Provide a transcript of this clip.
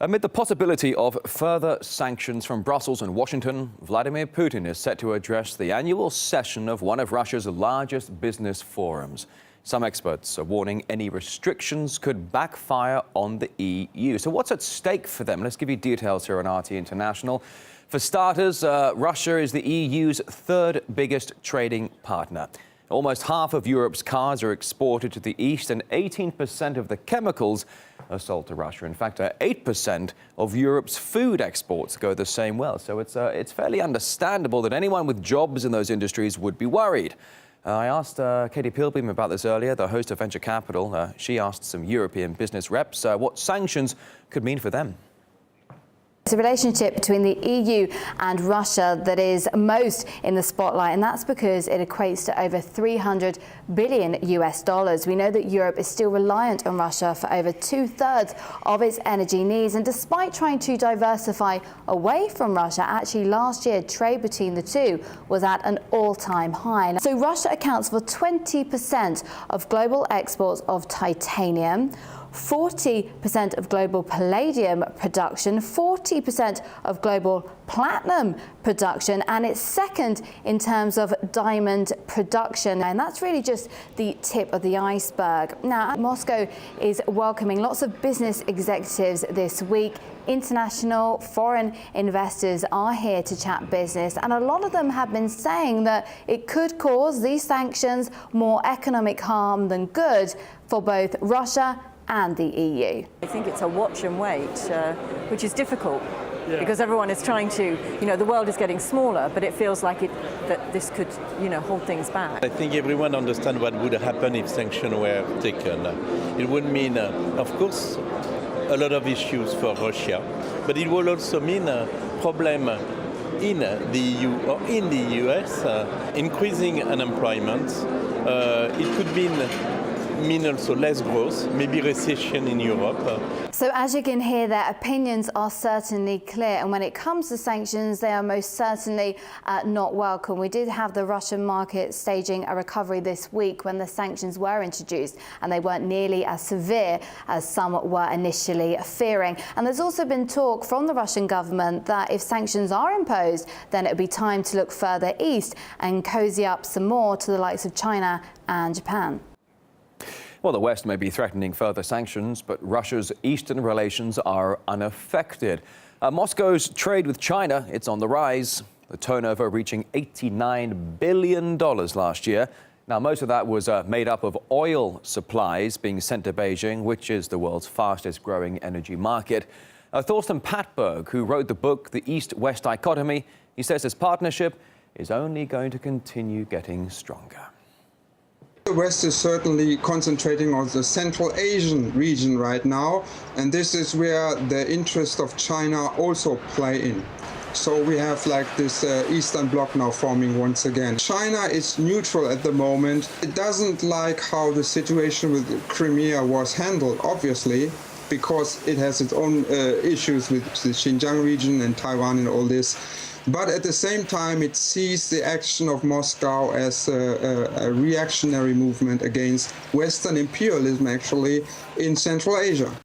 Amid the possibility of further sanctions from Brussels and Washington, Vladimir Putin is set to address the annual session of one of Russia's largest business forums. Some experts are warning any restrictions could backfire on the EU. So what's at stake for them? Let's give you details here on RT International. For starters, Russia is the EU's third biggest trading partner. Almost half of Europe's cars are exported to the East, and 18% of the chemicals are sold to Russia. In fact, 8% of Europe's food exports go the same way. So it's fairly understandable that anyone with jobs in those industries would be worried. I asked Katie Pilbeam about this earlier, the host of Venture Capital. She asked some European business reps what sanctions could mean for them. It's a relationship between the EU and Russia that is most in the spotlight, and that's because it equates to over $300 billion. We know that Europe is still reliant on Russia for over 2/3 of its energy needs, and despite trying to diversify away from Russia, actually last year trade between the two was at an all-time high. So Russia accounts for 20% of global exports of titanium, 40% of global palladium production, 40% of global platinum production, and it's second in terms of diamond production. And that's really just the tip of the iceberg. Now, Moscow is welcoming lots of business executives this week. International foreign investors are here to chat business, and a lot of them have been saying that it could cause these sanctions more economic harm than good for both Russia and the EU. I think it's a watch and wait, which is difficult because everyone is trying to, the world is getting smaller, but it feels like that this could, hold things back. I think everyone understands what would happen if sanctions were taken. It would mean, of course, a lot of issues for Russia, but it will also mean a problem in the EU or in the US, increasing unemployment. It could mean also less growth, maybe recession in Europe. So as you can hear, their opinions are certainly clear, and when it comes to sanctions, they are most certainly not welcome. We did have the Russian market staging a recovery this week when the sanctions were introduced, and they weren't nearly as severe as some were initially fearing. And there's also been talk from the Russian government that if sanctions are imposed, then it would be time to look further east and cozy up some more to the likes of China and Japan. Well, the West may be threatening further sanctions, but Russia's eastern relations are unaffected. Moscow's trade with China, it's on the rise, the turnover reaching $89 billion last year. Now, most of that was made up of oil supplies being sent to Beijing, which is the world's fastest growing energy market. Thorsten Pattberg, who wrote the book, The East-West Dichotomy, he says this partnership is only going to continue getting stronger. The West is certainly concentrating on the Central Asian region right now, and this is where the interest of China also play in. So we have like this Eastern Bloc now forming once again. China is neutral at the moment. It doesn't like how the situation with Crimea was handled, obviously, because it has its own issues with the Xinjiang region and Taiwan and all this. But at the same time, it sees the action of Moscow as a reactionary movement against Western imperialism, actually, in Central Asia.